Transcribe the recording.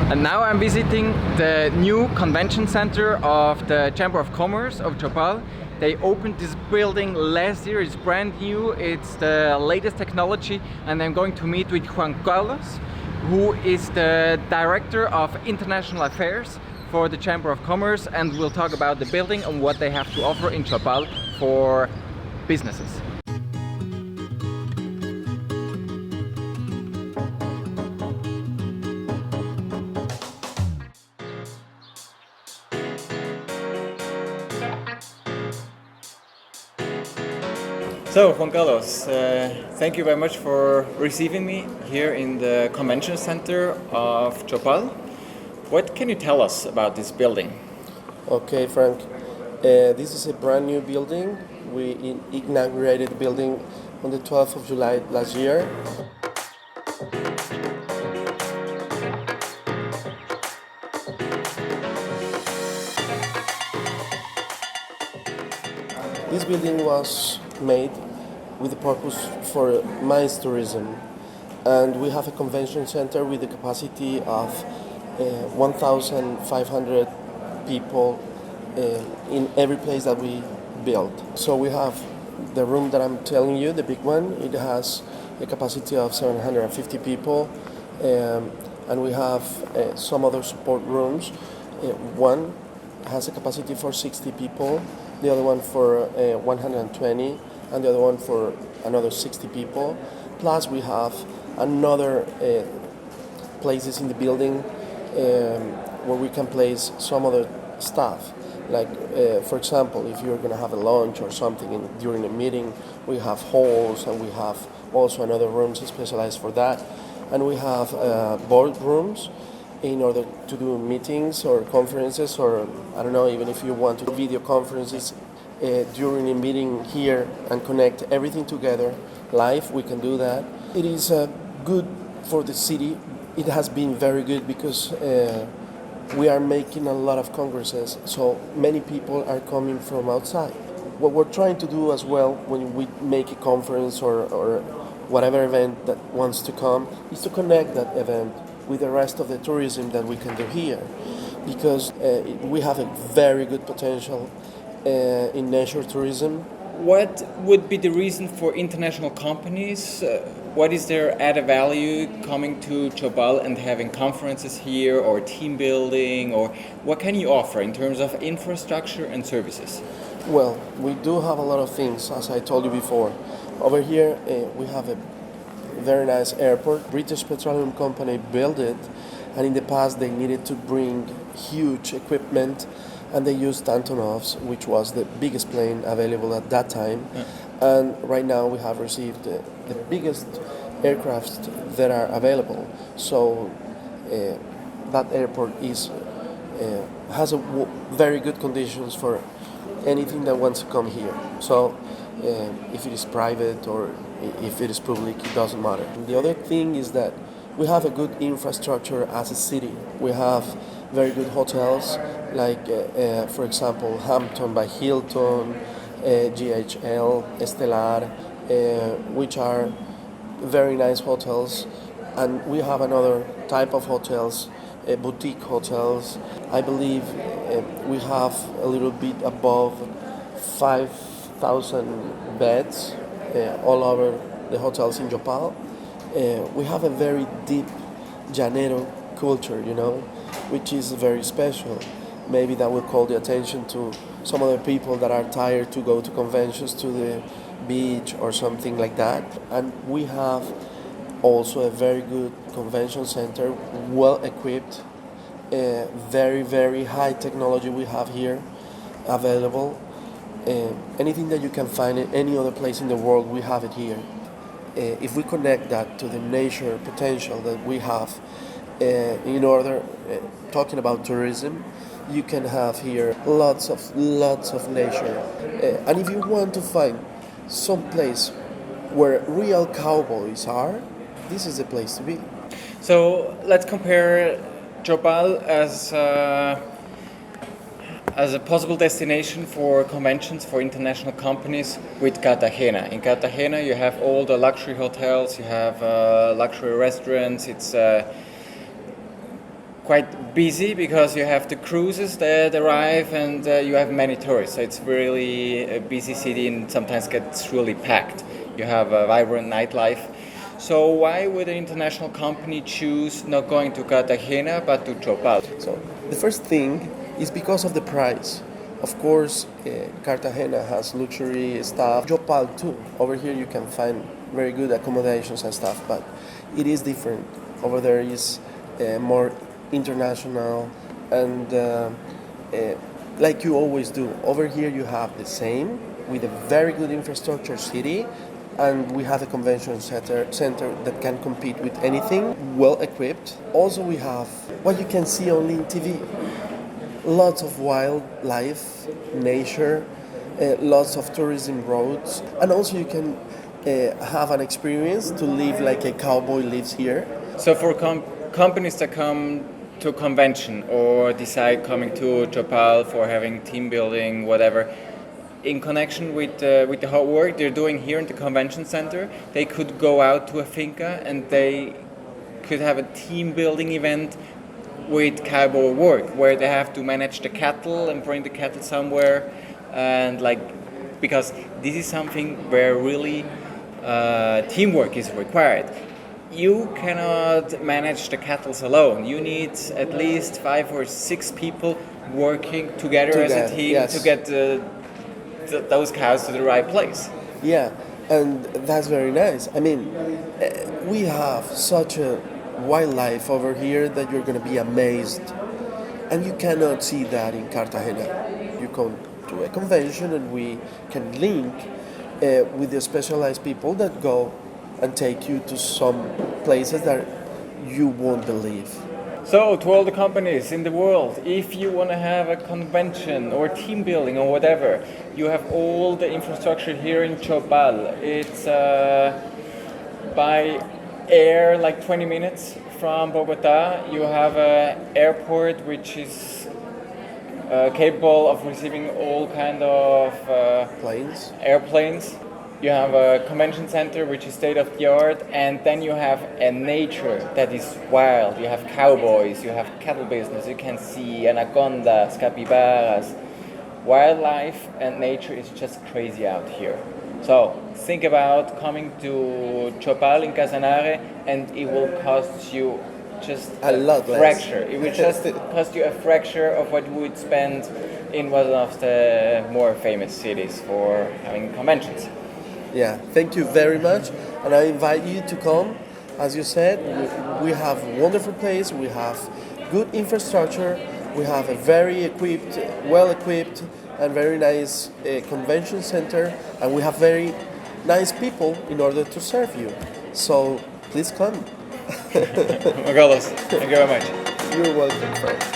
And now I'm visiting the new convention center of the Chamber of Commerce of Yopal. They opened this building last year. It's brand new. It's the latest technology, and I'm going to meet with Juan Carlos, who is the Director of International Affairs for the Chamber of Commerce, and we'll talk about the building and what they have to offer in Yopal for businesses. So, Juan Carlos, thank you very much for receiving me here in the Convention Center of Yopal. What can you tell us about this building? Okay, Frank. This is a brand new building. We inaugurated the building on the 12th of July last year. This building was made with the purpose for mines tourism, and we have a convention center with the capacity of 1,500 people in every place that we build. So we have the room that I'm telling you, the big one. It has a capacity of 750 people, and we have some other support rooms. One has a capacity for 60 people, the other one for 120, and the other one for another 60 people. Plus we have another places in the building where we can place some other stuff. Like, for example, if you're going to have a lunch or something during a meeting, we have halls, and we have also another rooms specialized for that. And we have board rooms in order to do meetings or conferences, or I don't know, even if you want to do video conferences during a meeting here and connect everything together live, we can do that. It is good for the city. It has been very good because we are making a lot of congresses, so many people are coming from outside. What we're trying to do as well when we make a conference or whatever event that wants to come is to connect that event with the rest of the tourism that we can do here, because we have a very good potential in nature tourism. What would be the reason for international companies? What is their added value coming to Yopal and having conferences here, or team building, or what can you offer in terms of infrastructure and services? Well, we do have a lot of things, as I told you before. Over here we have a very nice airport. British Petroleum Company built it, and in the past they needed to bring huge equipment, and they used Antonovs, which was the biggest plane available at that time. Yeah. And right now we have received the biggest aircrafts that are available. So that airport has very good conditions for anything that wants to come here. So if it is private or if it is public, it doesn't matter. The other thing is that we have a good infrastructure as a city. We have very good hotels, like for example HAMPTON by HILTON, GHL, ESTELAR, which are very nice hotels. And we have another type of hotels, boutique hotels. I believe we have a little bit above 5,000 beds all over the hotels in Yopal. We have a very deep llanero culture, which is very special. Maybe that will call the attention to some other people that are tired to go to conventions, to the beach or something like that. And we have also a very good convention center, well equipped, very, very high technology we have here available. Anything that you can find in any other place in the world, we have it here. If we connect that to the nature potential that we have, in order, talking about tourism, you can have here lots of nature. And if you want to find some place where real cowboys are, this is the place to be. So let's compare Yopal as a possible destination for conventions for international companies with Cartagena. In Cartagena you have all the luxury hotels, you have luxury restaurants, it's quite busy because you have the cruises that arrive and you have many tourists. So it's really a busy city and sometimes gets really packed. You have a vibrant nightlife. So why would an international company choose not going to Cartagena but to Yopal? So the first thing is because of the price. Of course, Cartagena has luxury stuff. Yopal too. Over here you can find very good accommodations and stuff, but it is different. Over there is more international and like you always do. Over here you have the same with a very good infrastructure city, and we have a convention center that can compete with anything, well equipped. Also we have what you can see only in TV. Lots of wildlife, nature, lots of tourism roads, and also you can have an experience to live like a cowboy lives here. So for companies that come to a convention or decide coming to Yopal for having team building, whatever, in connection with the hard work they're doing here in the convention center, they could go out to a finca and they could have a team building event with cowboy work where they have to manage the cattle and bring the cattle somewhere, and because this is something where really teamwork is required. You cannot manage the cattle alone. You need at least 5 or 6 people working together as a team, yes, to get those cows to the right place. Yeah, and that's very nice. I mean, we have such a wildlife over here that you're going to be amazed. And you cannot see that in Cartagena. You come to a convention and we can link with the specialized people that go and take you to some places that you won't believe. So, to all the companies in the world, if you want to have a convention or team building or whatever, you have all the infrastructure here in Yopal. It's by air like 20 minutes from Bogota. You have an airport which is capable of receiving all kind of airplanes. You have a convention center which is state of the art, and then you have a nature that is wild. You have cowboys, you have cattle business, you can see anacondas, capybaras. Wildlife and nature is just crazy out here. So think about coming to Yopal in Casanare and it will cost you just a lot fraction. Less. It will just cost you a fraction of what you would spend in one of the more famous cities for having conventions. Yeah, thank you very much, and I invite you to come. As you said, we have a wonderful place, we have good infrastructure, we have a very equipped, well-equipped and very nice convention center, and we have very nice people in order to serve you. So please come. Carlos, thank you very much. You're welcome, friend.